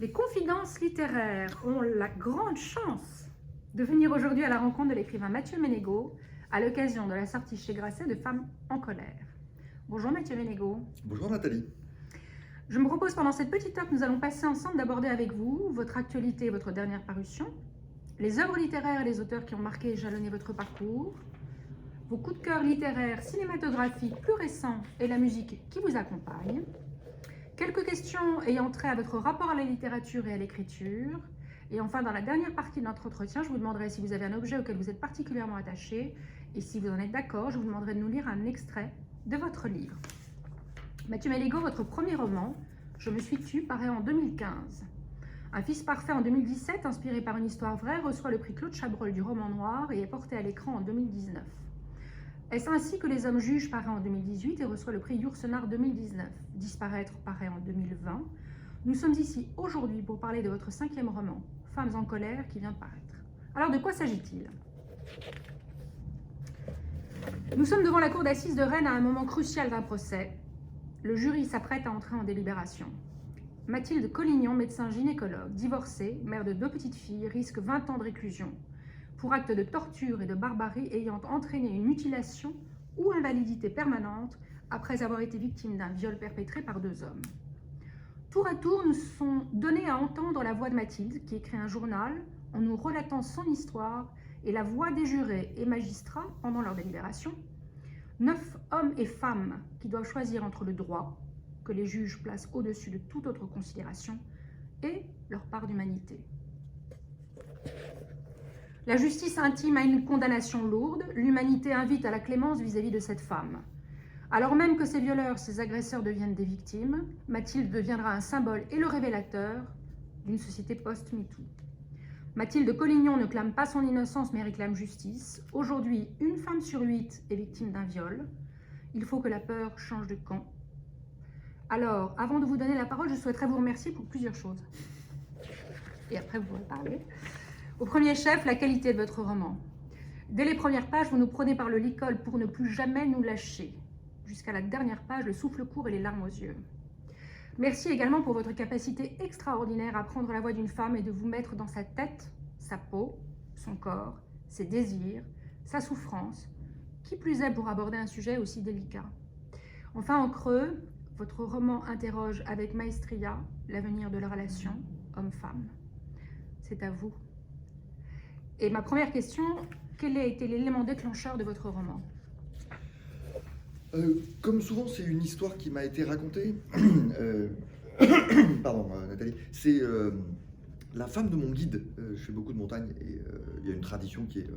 Les confidences littéraires ont la grande chance de venir aujourd'hui à la rencontre de l'écrivain Mathieu Ménégo à l'occasion de la sortie chez Grasset de Femmes en colère. Bonjour Mathieu Ménégo. Bonjour Nathalie. Je me propose pendant cette petite heure que nous allons passer ensemble d'aborder avec vous votre actualité et votre dernière parution, les œuvres littéraires et les auteurs qui ont marqué et jalonné votre parcours, vos coups de cœur littéraires, cinématographiques plus récents et la musique qui vous accompagne, quelques questions ayant trait à votre rapport à la littérature et à l'écriture, et enfin dans la dernière partie de notre entretien, je vous demanderai si vous avez un objet auquel vous êtes particulièrement attaché, et si vous en êtes d'accord, je vous demanderai de nous lire un extrait de votre livre. Mathieu Ménégo, votre premier roman, Je me suis tue, paraît en 2015. Un fils parfait en 2017, inspiré par une histoire vraie, reçoit le prix Claude Chabrol du roman noir et est porté à l'écran en 2019. Est-ce ainsi que Les Hommes jugent paraît en 2018 et reçoit le prix Yourcenar 2019. Disparaître paraît en 2020. Nous sommes ici aujourd'hui pour parler de votre 5e roman, Femmes en colère, qui vient de paraître. Alors de quoi s'agit-il ? Nous sommes devant la cour d'assises de Rennes à un moment crucial d'un procès. Le jury s'apprête à entrer en délibération. Mathilde Collignon, médecin gynécologue, divorcée, mère de 2 petites filles, risque 20 ans de réclusion pour actes de torture et de barbarie ayant entraîné une mutilation ou invalidité permanente après avoir été victime d'un viol perpétré par 2 hommes. Tour à tour, nous sont donnés à entendre la voix de Mathilde, qui écrit un journal en nous relatant son histoire, et la voix des jurés et magistrats pendant leur délibération. 9 hommes et femmes qui doivent choisir entre le droit, que les juges placent au-dessus de toute autre considération, et leur part d'humanité. La justice intime à une condamnation lourde, l'humanité invite à la clémence vis-à-vis de cette femme. Alors même que ces violeurs, ces agresseurs deviennent des victimes, Mathilde deviendra un symbole et le révélateur d'une société post-MeToo. Mathilde Collignon ne clame pas son innocence mais réclame justice. Aujourd'hui, 1 femme sur 8 est victime d'un viol. Il faut que la peur change de camp. Alors, avant de vous donner la parole, je souhaiterais vous remercier pour plusieurs choses. Et après, vous pourrez parler. Au premier chef, la qualité de votre roman. Dès les premières pages, vous nous prenez par le licol pour ne plus jamais nous lâcher. Jusqu'à la dernière page, le souffle court et les larmes aux yeux. Merci également pour votre capacité extraordinaire à prendre la voix d'une femme et de vous mettre dans sa tête, sa peau, son corps, ses désirs, sa souffrance, qui plus est pour aborder un sujet aussi délicat. Enfin, en creux, votre roman interroge avec maestria l'avenir de la relation homme-femme. C'est à vous. Et ma première question, quel a été l'élément déclencheur de votre roman ? Comme souvent, c'est une histoire qui m'a été racontée. Pardon, Nathalie. C'est la femme de mon guide. Je fais beaucoup de montagne et il y a une tradition qui est,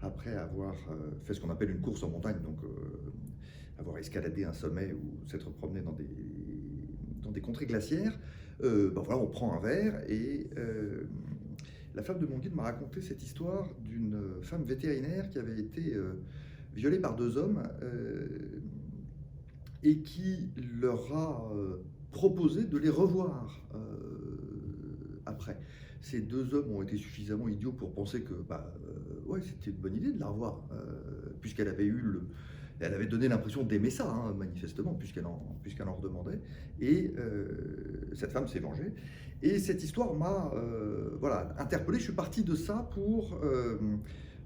après avoir fait ce qu'on appelle une course en montagne, donc avoir escaladé un sommet ou s'être promené dans des contrées glaciaires, voilà, on prend un verre et la femme de mon guide m'a raconté cette histoire d'une femme vétérinaire qui avait été violée par 2 hommes et qui leur a proposé de les revoir après. Ces 2 hommes ont été suffisamment idiots pour penser que ouais, c'était une bonne idée de la revoir, puisqu'elle avait elle avait donné l'impression d'aimer ça, hein, manifestement, puisqu'elle en redemandait. Et cette femme s'est vengée. Et cette histoire m'a voilà, interpellé. Je suis parti de ça pour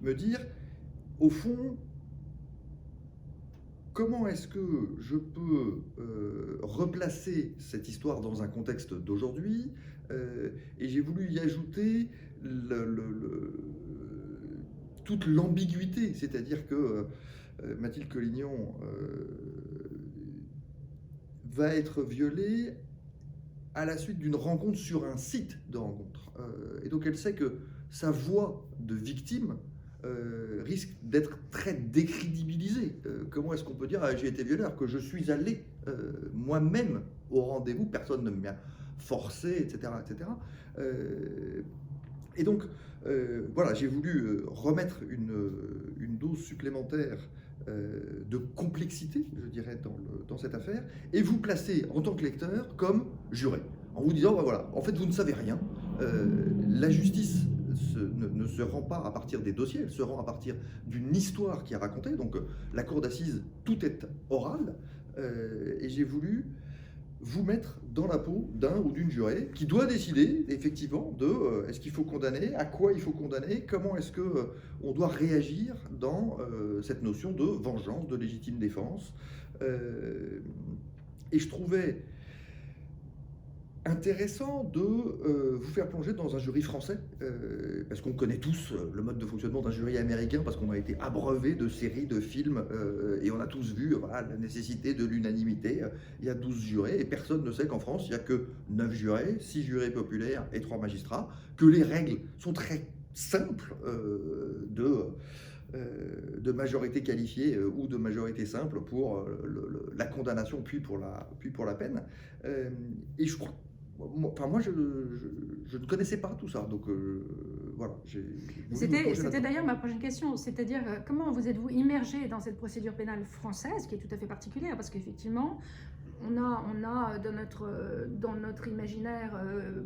me dire, au fond, comment est-ce que je peux replacer cette histoire dans un contexte d'aujourd'hui, et j'ai voulu y ajouter toute l'ambiguïté, c'est-à-dire que Mathilde Collignon va être violée à la suite d'une rencontre sur un site de rencontre. Et donc elle sait que sa voix de victime risque d'être très décrédibilisée. Comment est-ce qu'on peut dire j'ai été violé alors que je suis allé moi-même au rendez-vous, personne ne m'a forcé, etc. etc. Et donc, voilà, j'ai voulu remettre une dose supplémentaire de complexité, je dirais, dans cette affaire, et vous placer en tant que lecteur comme juré, en vous disant, voilà, en fait, vous ne savez rien, la justice ne se rend pas à partir des dossiers, elle se rend à partir d'une histoire qui est racontée, donc la cour d'assises, tout est oral, et j'ai voulu vous mettre dans la peau d'un ou d'une jurée qui doit décider effectivement de est-ce qu'il faut condamner, à quoi il faut condamner, comment est-ce que on doit réagir dans cette notion de vengeance, de légitime défense. Et je trouvais intéressant de vous faire plonger dans un jury français, parce qu'on connaît tous le mode de fonctionnement d'un jury américain, parce qu'on a été abreuvé de séries, de films, et on a tous vu voilà, la nécessité de l'unanimité. Il y a 12 jurés, et personne ne sait qu'en France, il n'y a que 9 jurés, 6 jurés populaires et 3 magistrats, que les règles sont très simples de majorité qualifiée ou de majorité simple pour la condamnation puis pour la peine. Et je crois moi, je ne connaissais pas tout ça, donc voilà. C'était d'ailleurs ma prochaine question, c'est-à-dire comment vous êtes-vous immergé dans cette procédure pénale française, qui est tout à fait particulière, parce qu'effectivement, on a dans notre imaginaire,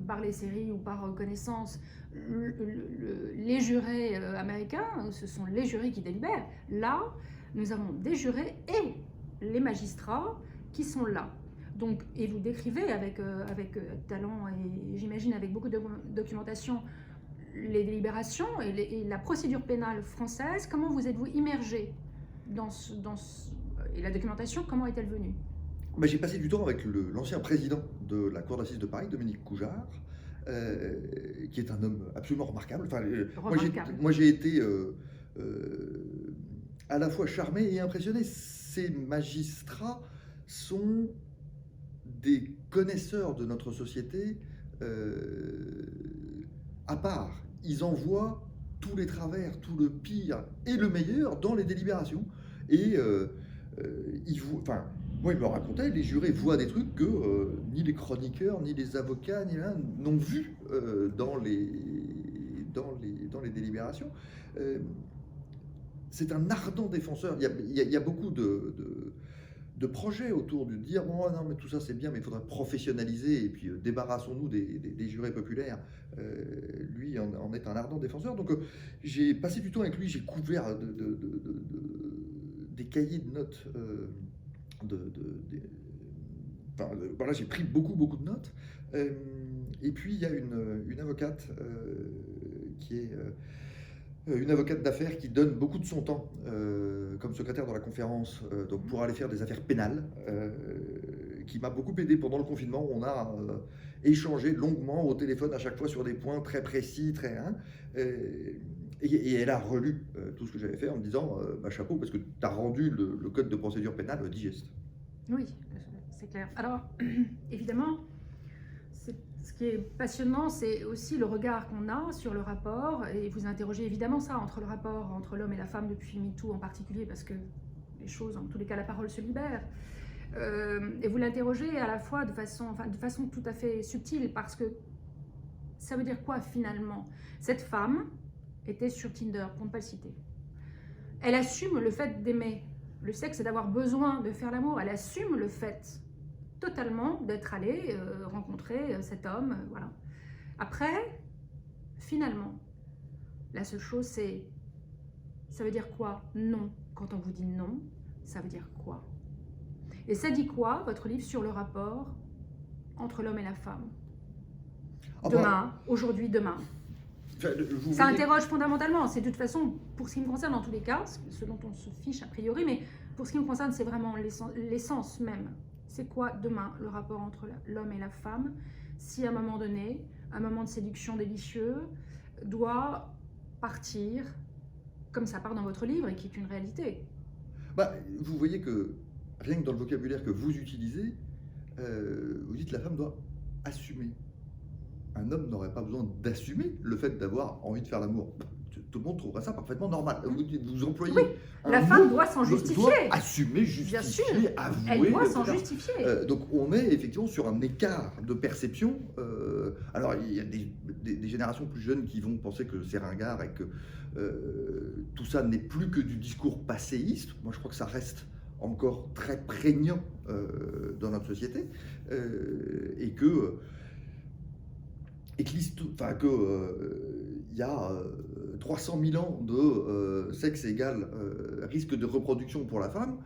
par les séries ou par connaissance, les jurés américains, ce sont les jurés qui délibèrent. Là, nous avons des jurés et les magistrats qui sont là. Donc, et vous décrivez avec talent et j'imagine avec beaucoup de documentation les délibérations et la procédure pénale française. Comment vous êtes-vous immergé et la documentation, comment est-elle venue? Ben, j'ai passé du temps avec l'ancien président de la Cour d'assises de Paris, Dominique Coujard, qui est un homme absolument remarquable. Enfin, moi, j'ai été à la fois charmé et impressionné. Ces magistrats sont des connaisseurs de notre société à part. Ils en voient tous les travers, tout le pire et le meilleur dans les délibérations. Et moi, il me racontait, les jurés voient des trucs que ni les chroniqueurs, ni les avocats, ni rien n'ont vu dans les délibérations. C'est un ardent défenseur. Il y a beaucoup de projets autour de dire bon, non, mais tout ça c'est bien, mais il faudra professionnaliser et puis débarrassons-nous des jurés populaires. Lui en est un ardent défenseur. Donc j'ai passé du temps avec lui, j'ai couvert des cahiers de notes. Voilà, j'ai pris beaucoup de notes. Et puis il y a une avocate qui est une avocate d'affaires qui donne beaucoup de son temps comme secrétaire dans la conférence donc pour aller faire des affaires pénales, qui m'a beaucoup aidé pendant le confinement. On a échangé longuement au téléphone à chaque fois sur des points très précis, et elle a relu tout ce que j'avais fait en me disant chapeau, parce que tu as rendu le code de procédure pénale digeste. Oui, c'est clair. Alors, évidemment, ce qui est passionnant, c'est aussi le regard qu'on a sur le rapport, et vous interrogez évidemment ça, entre le rapport entre l'homme et la femme depuis MeToo en particulier, parce que les choses, en tous les cas, la parole se libère. Et vous l'interrogez à la fois de façon tout à fait subtile, parce que ça veut dire quoi finalement? Cette femme était sur Tinder, pour ne pas le citer. Elle assume le fait d'aimer le sexe et d'avoir besoin de faire l'amour. Elle assume le fait totalement d'être allée rencontrer cet homme. Voilà. Après, finalement, la seule chose c'est, ça veut dire quoi? Non. Quand on vous dit non, ça veut dire quoi? Et ça dit quoi, votre livre, sur le rapport entre l'homme et la femme? Demain, aujourd'hui, demain. Ça interroge fondamentalement. C'est de toute façon, pour ce qui me concerne, dans tous les cas, ce dont on se fiche a priori, mais pour ce qui me concerne, c'est vraiment l'essence même. C'est quoi demain le rapport entre l'homme et la femme, si à un moment donné, un moment de séduction délicieux doit partir comme ça part dans votre livre et qui est une réalité? Vous voyez que rien que dans le vocabulaire que vous utilisez, vous dites la femme doit assumer. Un homme n'aurait pas besoin d'assumer le fait d'avoir envie de faire l'amour. Tout le monde trouverait ça parfaitement normal. Vous employez. Oui, la femme doit s'en justifier. Doit assumer, justifier, bien sûr, avouer. Elle doit s'en justifier. Donc on est effectivement sur un écart de perception. Alors il y a des générations plus jeunes qui vont penser que c'est ringard et que tout ça n'est plus que du discours passéiste. Moi je crois que ça reste encore très prégnant dans notre société et que il y a 300 000 ans de sexe égal risque de reproduction pour la femme,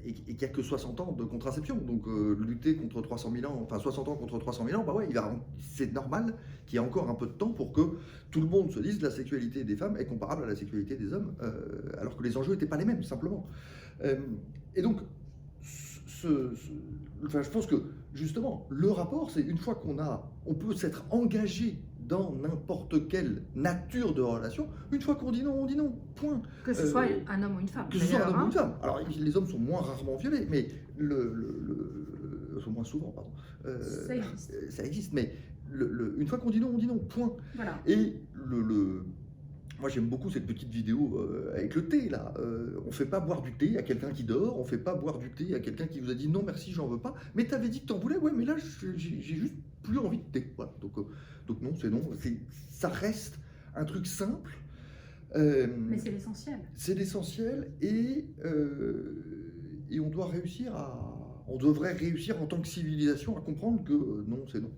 et qu'il n'y a que 60 ans de contraception. Donc lutter contre 300 000 ans, enfin 60 ans contre 300 000 ans, bah ouais, c'est normal qu'il y ait encore un peu de temps pour que tout le monde se dise que la sexualité des femmes est comparable à la sexualité des hommes, alors que les enjeux n'étaient pas les mêmes, simplement. Et donc, enfin, je pense que justement, le rapport, c'est une fois on peut s'être engagé dans n'importe quelle nature de relation, une fois qu'on dit non, on dit non, point. Que ce soit un homme ou une femme. Que ce soit un homme ou hein. une femme. Alors, les hommes sont moins rarement violés, mais sont moins souvent, pardon. Ça existe. Ça existe, mais une fois qu'on dit non, on dit non, point. Voilà. Et moi, j'aime beaucoup cette petite vidéo avec le thé, là. On ne fait pas boire du thé à quelqu'un qui dort, on ne fait pas boire du thé à quelqu'un qui vous a dit non, merci, j'en veux pas. Mais tu avais dit que tu en voulais, ouais, mais là, j'ai juste plus envie de thé. Voilà. Donc non, c'est non. Ça reste un truc simple. Mais c'est l'essentiel. C'est l'essentiel et on doit on devrait réussir en tant que civilisation à comprendre que non, c'est non.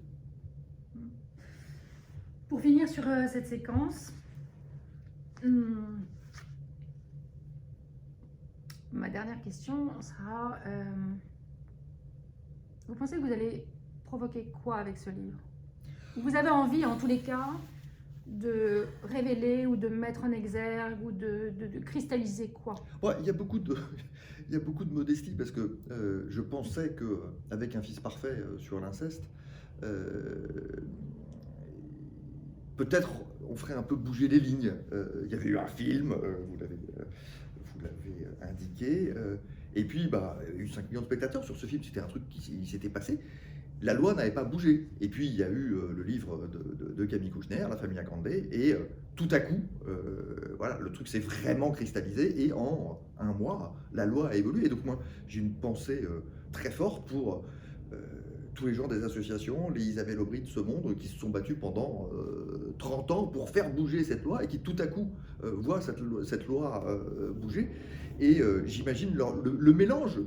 Pour finir sur cette séquence, ma dernière question sera, vous pensez que vous allez provoquer quoi avec ce livre? Vous avez envie, en tous les cas, de révéler ou de mettre en exergue ou de cristalliser quoi? Ouais, il y a beaucoup de modestie parce que je pensais qu'avec Un fils parfait sur l'inceste, peut-être on ferait un peu bouger les lignes. Il y avait eu un film, vous l'avez indiqué, et puis bah, il y a eu 5 millions de spectateurs sur ce film, c'était un truc qui s'était passé. La loi n'avait pas bougé. Et puis il y a eu le livre de Camille Kouchner, La Famille Grande, et tout à coup, voilà, le truc s'est vraiment cristallisé et en un mois, la loi a évolué. Et donc moi, j'ai une pensée très forte pour tous les gens des associations, les Isabelle Aubry de ce monde, qui se sont battus pendant 30 ans pour faire bouger cette loi et qui tout à coup voient cette loi bouger. Et j'imagine le mélange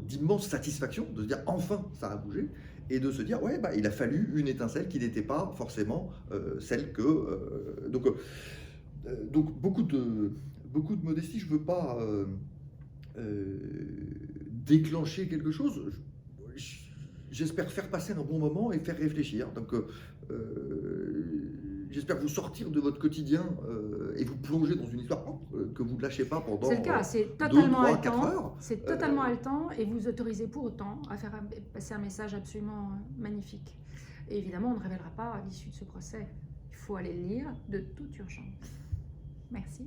d'immense satisfaction, de se dire enfin ça a bougé, et de se dire ouais, bah, il a fallu une étincelle qui n'était pas forcément celle que... donc beaucoup de modestie, je ne veux pas déclencher quelque chose. J'espère faire passer un bon moment et faire réfléchir. Donc, j'espère vous sortir de votre quotidien et vous plonger dans une histoire que vous ne lâchez pas pendant c'est le cas, c'est 2, totalement 3, 4 haletant. heures. C'est totalement haletant et vous autorisez pour autant à faire passer un message absolument magnifique. Et évidemment, on ne révélera pas à l'issue de ce procès. Il faut aller le lire de toute urgence. Merci.